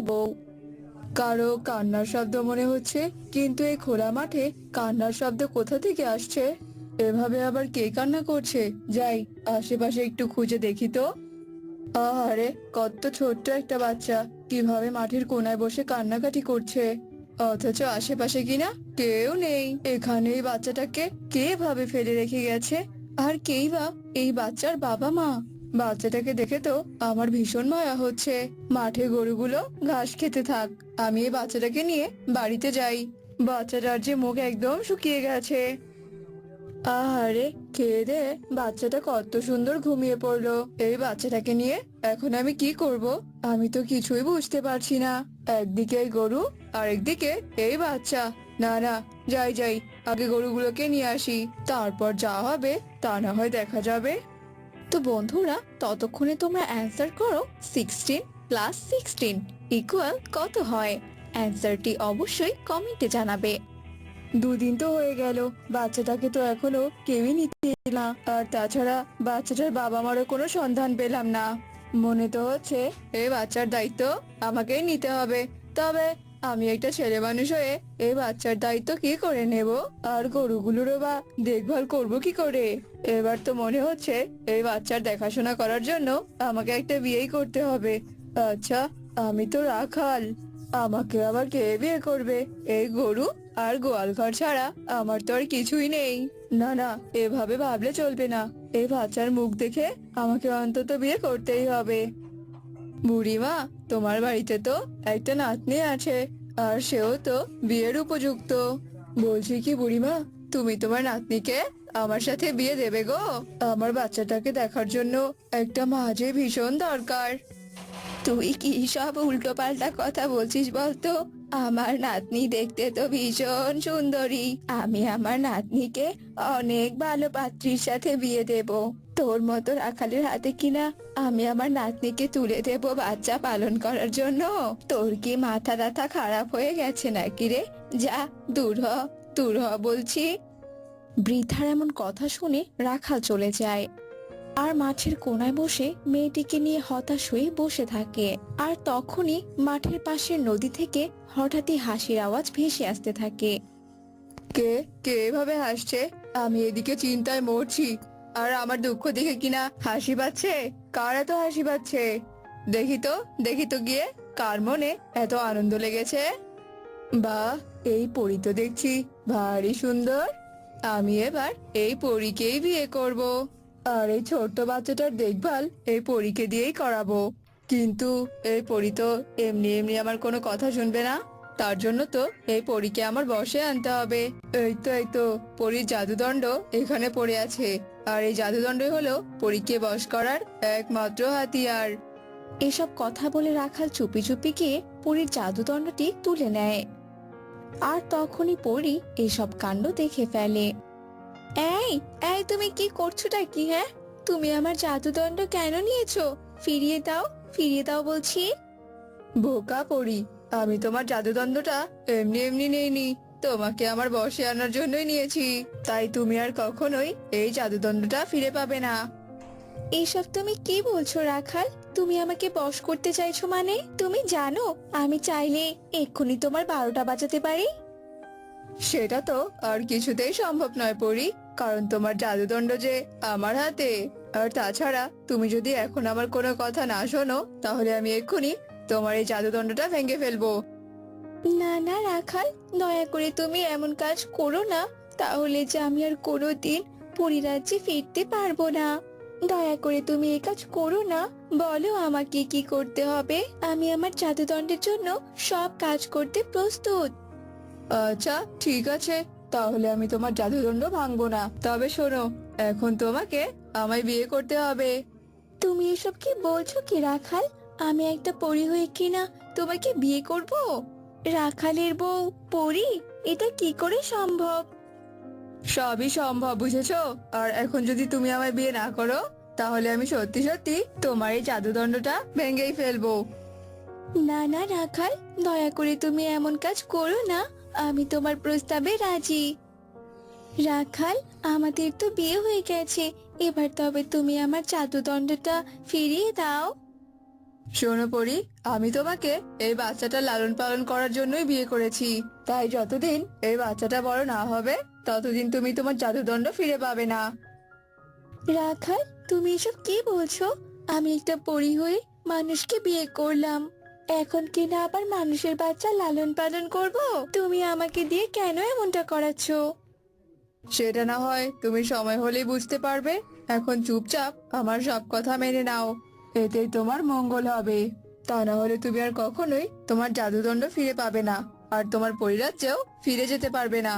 বউ। কারো কান্নার শব্দ মনে হচ্ছে, কিন্তু এই খোলা মাঠে কান্নার শব্দ কোথা থেকে আসছে? এভাবে আবার কে কান্না করছে? যাই, আশেপাশে একটু খুঁজে দেখি তো। আহারে, কত ছোট্ট একটা বাচ্চা কিভাবে মাঠের কোনায় বসে কান্নাকাটি করছে, অথচ আশেপাশে কিনা কেউ নেই। এখানে এই বাচ্চাটাকে কে ভাবে ফেলে রেখে গেছে? আর কেই বা এই বাচ্চার বাবা মা? বাচ্চাটাকে দেখে তো আমার ভীষণ মায়া হচ্ছে। মাঠে গরুগুলো ঘাস খেতে থাক, আমি এই বাচ্চাটাকে নিয়ে বাড়িতে যাই। বাচ্চাটার যে মুখ একদম শুকিয়ে গেছে। আহারে, খেয়ে দে বাচ্চাটা কত সুন্দর ঘুমিয়ে পড়লো। এই বাচ্চাটাকে নিয়ে এখন আমি কি করব? আমি তো কিছুই বুঝতে পারছি না। একদিকে এই গরু, আর একদিকে এই বাচ্চা। না না, যাই যাই, আগে গরুগুলোকে নিয়ে আসি, তারপর যা হবে তা না হয় দেখা যাবে। তো বন্ধুরা, ততক্ষণে তোমরা অ্যান্সার করো 16 + 16 কত হয়। অ্যান্সারটি অবশ্যই কমেন্টে জানাবে। দুদিন তো হয়ে গেল, বাচ্চাটাকে তো এখনো কেউই নিতে এলো না। আর তাছাড়া বাচ্চাটার বাবা মারও কোনো সন্ধান পেলাম না। মনে তো হচ্ছে এই বাচ্চার দায়িত্ব আমাকেই নিতে হবে। তবে আমি একটা ছেলে মানুষ হয়ে এই বাচ্চার দায়িত্ব কি করে নেব? আর গরুগুলোরও বা দেখভাল করব কি করে? এবার তো মনে হচ্ছে এই বাচ্চার দেখাশোনা করার জন্য আমাকে একটা বিয়েই করতে হবে। আচ্ছা, আমি তো রাখাল, আমাকে আবার কে বিয়ে করবে? এই গরু আর গোয়াল ঘর ছাড়া আমার তো আর কিছুই নেই। না না, এভাবে ভাবলে চলবে না। এই বাচ্চার মুখ দেখে আমাকে অন্তত বিয়ে করতেই হবে। বুড়িমা, তোমার বাড়িতে তো একটা নাতনি আছে, আর সেও তো বিয়ের উপযুক্ত। বলছি কি বুড়িমা, তুমি তোমার নাতনিকে আমার সাথে বিয়ে দেবে গো? আমার বাচ্চাটাকে দেখার জন্য একটা মা যে ভীষণ দরকার। তুই কি সব উল্টো পাল্টা কথা বলছিস বলতো? আমার নাতনি দেখতে তো ভীষণ সুন্দরী। আমি আমার নাতনিকে অনেক ভালো পাত্রীর সাথে বিয়ে দেব। তোর মতো রাখালের হাতে কিনা আমি আমার নাতনিকে তুলে দেব বাচ্চা পালন করার জন্য? তোর কি মাথা ব্যথা খারাপ হয়ে গেছে নাকি রে? যা, দূর হ, দূর হ বলছি। বৃদ্ধার এমন কথা শুনে রাখাল চলে যায়, আর মাঠের কোনায় বসে মেয়েটিকে নিয়ে হতাশ হয়ে বসে থাকে। আর তখনই মাঠের পাশের নদী থেকে হঠাৎই হাসির আওয়াজ ভেসে আসতে থাকে। কে কে এভাবে হাসছে? আমি এদিকে চিন্তায় মরছি, আর আমার দুঃখ দেখে কিনা হাসি পাচ্ছে। কার এত হাসি পাচ্ছে? দেখি তো, দেখি তো গিয়ে, কার মনে এত আনন্দ লেগেছে। বাহ, এই পরী তো দেখছি ভারী সুন্দর। আমি এবার এই পরীকেই বিয়ে করব, আর এই ছোট্ট বাচ্চাটার দেখভাল এই পরীকে দিয়েই করাবো। কিন্তু এই পরী তো এমনি এমনি আমার কোনো কথা শুনবে না। তার জন্য তো এই পরীকে আমার বশে আনতে হবে। এই তো পরীর জাদুদণ্ড এখানে পড়ে আছে, আর এই জাদুদণ্ডই হলো পরীকে বশ করার একমাত্র হাতিয়ার। এসব কথা বলে রাখাল চুপি চুপি গিয়ে পরীর জাদুদণ্ডটি তুলে নেয়। আর তখনই পরী এসব কাণ্ড দেখে ফেলে। এই এই তুমি কি করছোটা কি? হ্যাঁ, তুমি আমার জাদুদণ্ড কেন নিয়েছো? ফিরিয়ে দাও, ফিরিয়ে দাও বলছি। বোকা পড়ি, আমি তোমার জাদুদণ্ডটা এমনি এমনি নেইনি, তোমাকে আমার বশে আনার জন্যই নিয়েছি। তাই তুমি আর কখনোই এই জাদুদণ্ডটা ফিরে পাবে না। এইসব তুমি কি বলছো রাখাল? তুমি আমাকে বশ করতে চাইছো মানে? তুমি জানো আমি চাইলে এক্ষুনি তোমার 12টা বাজাতে পারি। সেটা তো আর কিছুতেই সম্ভব নয় পরি, কারণ তোমার জাদুদণ্ড যে আমার হাতে। আর তাছাড়া তুমি যদি এখন আমার কোনো কথা না শোনো, তাহলে আমি এক্ষুনি তোমার এই জাদুদণ্ডটা ভেঙে ফেলবো। না না রাখাল, দয়া করে তুমি এমন কাজ করো না, তাহলে যে আমি আর কোনোদিন পরিরাজ্যে ফিরতে পারবো না। দয়া করে তুমি এই কাজ করো না, বলো আমাকে কি করতে হবে। আমি আমার জাদুদণ্ডের জন্য সব কাজ করতে প্রস্তুত। আচ্ছা ঠিক আছে, তাহলে আমি তোমার জাদুদণ্ড ভাঙবো না। তবে শোনো, এখন তোমাকে আমায় বিয়ে করতে হবে। তুমি এসব কি বলছো কি রাখাল? আমি একটা পরী হয়ে কিনা তোমাকে বিয়ে করব? রাখালের বউ পরী? এটা কি করে সম্ভব? সবই সম্ভব, বুঝেছো? আর এখন যদি তুমি আমায় বিয়ে না করো, তাহলে আমি সত্যি সত্যি তোমার এই জাদুদণ্ডটা ভেঙেই ফেলবো। না না রাখাল, দয়া করে তুমি এমন কাজ করো না, আমি তোমার প্রস্তাবে রাজি। রাখাল, আমাদের তো বিয়ে হয়ে গেছে, এবার তবে তুমি আমার জাদুদণ্ডটা ফিরিয়ে দাও। শোনো পরি, আমি তোমাকে এই বাচ্চাটা লালন পালন করার জন্যই বিয়ে করেছি। তাই যতদিন এই বাচ্চাটা বড় না হবে ততদিন তুমি তোমার জাদুদণ্ড ফিরে পাবে না। রাখাল, তুমি এসব কি বলছো? আমি একটা পরী হয়ে মানুষকে বিয়ে করলাম, এখন কিনা আবার মানুষের বাচ্চা লালন পালন করব? তুমি আমাকে দিয়ে কেন এমনটা করাচ্ছো? সেটা না হয় তুমি সময় হলেই বুঝতে পারবে। এখন চুপচাপ আমার সব কথা মেনে নাও, এতেই তোমার মঙ্গল হবে। তা না হলে তুমি আর কখনোই তোমার জাদুদণ্ড ফিরে পাবে না, আর তোমার পরিরাজ্যেও ফিরে যেতে পারবে না।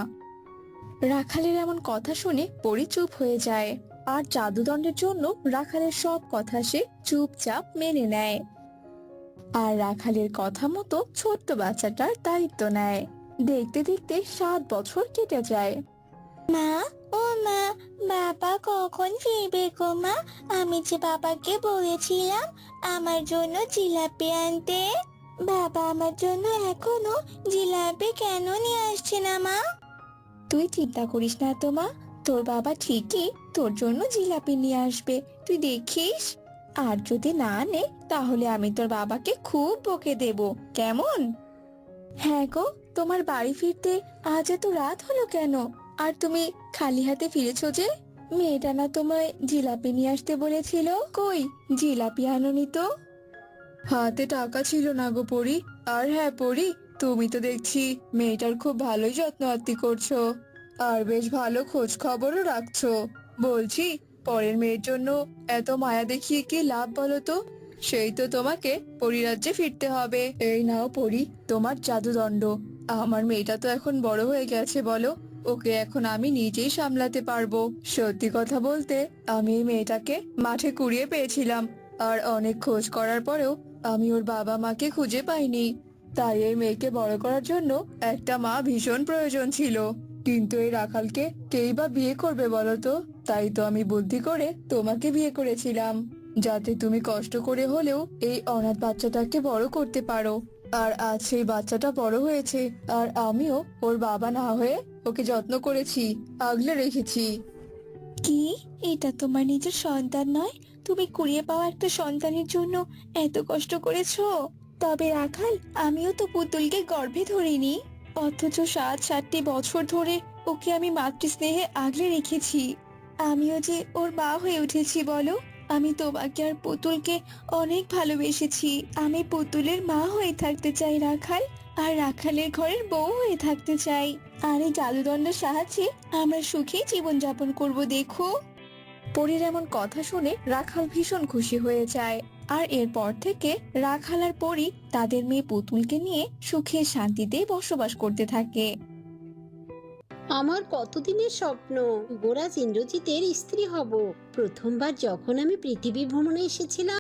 রাখালের এমন কথা শুনে পরি চুপ হয়ে যায়, আর জাদুদণ্ডের জন্য রাখালের সব কথা সে চুপচাপ মেনে নেয়। আর রাখালের কথা মতো ছোট্ট বাচ্চাটার দায়িত্ব নেয়। দেখতে দেখতে 7 বছর কেটে যায়। মা, ও মা, বাবা কখন ফিরবে গো মা? আমি যে বাবাকে বলেছিলাম আমার জন্য জিলাপি আনতে। বাবা আমার জন্য এখনো জিলাপি কেন নিয়ে আসছে না মা? তুই চিন্তা করিস না তো মা, তোর বাবা ঠিকই তোর জন্য জিলাপি নিয়ে আসবে, তুই দেখিস। আর যদি না আনে তাহলে আমি তোর বাবাকে খুব বকে দেব, কেমন? হ্যাঁ গো, তোমার বাড়ি ফিরতে আজ এত রাত হলো কেন? আর তুমি খালি হাতে ফিরেছো যে? মেয়েটা না তোমায় জিলাপি নিয়ে আসতে বলেছিল, কই জিলাপি আনোনি তো? হাতে টাকা ছিল না গো পরি। আর হ্যাঁ পরি, তুমি তো দেখছি মেয়েটার খুব ভালোই যত্ন আত্তি করছো, আর বেশ ভালো খোঁজ খবরও রাখছো। বলছি, পরের মেয়ের জন্য এত মায়া দেখিয়ে কি লাভ বলো তো? সেই তো তোমাকে পরিরাজ্যে ফিরতে হবে। এই নাও পরি, তোমার জাদুদণ্ড। আমার মেয়েটা তো এখন বড় হয়ে গেছে বলো, ওকে এখন আমি নিজেই সামলাতে পারবো। সত্যি কথা বলতে, আমি এই মেয়েটাকে মাঠে কুড়িয়ে পেয়েছিলাম, আর অনেক খোঁজ করার পরেও আমি ওর বাবা মাকে খুঁজে পাইনি। তাই এই মেয়েকে বড় করার জন্য একটা মা ভীষণ প্রয়োজন ছিল। কিন্তু এই রাখালকে কেই বা বিয়ে করবে বলো তো? তাই তো আমি বুদ্ধি করে তোমাকে বিয়ে করেছিলাম, যাতে তুমি কষ্ট করে হলেও এই অনাথ বাচ্চাটাকে বড় করতে পারো। আর আজ সেই বাচ্চাটা বড় হয়েছে, আর আমিও ওর বাবা না হয়ে ওকে যত্ন করেছি, আগলে রেখেছি। কি, এটা তোমার নিজের সন্তান নয়? তুমি কুড়িয়ে পাওয়া একটা সন্তানের জন্য এত কষ্ট করেছো? তবে রাখাল, আমিও তো পুতুলকে গর্ভে ধরিনি, অথচ 7টি বছর ধরে ওকে আমি মাতৃস্নেহে আগলে রেখেছি। আমিও যে ওর মা হয়ে উঠেছি বলো। আমি তোমাকে আর পুতুলকে অনেক ভালোবেসেছি। আমি পুতুলের মা হয়ে থাকতে চাই রাখাল, আর রাখালের ঘরের বউ হয়ে থাকতে চাই। আর এই জাদুদণ্ডের সাহায্যে আমরা সুখী জীবনযাপন করব, দেখো। পরীর এমন কথা শুনে রাখাল ভীষণ খুশি হয়ে যায়। আর এরপর থেকে রাখাল আর পরী তাদের মেয়ে পুতুলকে নিয়ে সুখে শান্তিতে বসবাস করতে থাকে। আমার কতদিনের স্বপ্ন যুবরাজ ইন্দ্রজিতের স্ত্রী হব। প্রথমবার যখন আমি পৃথিবী ভ্রমণে এসেছিলাম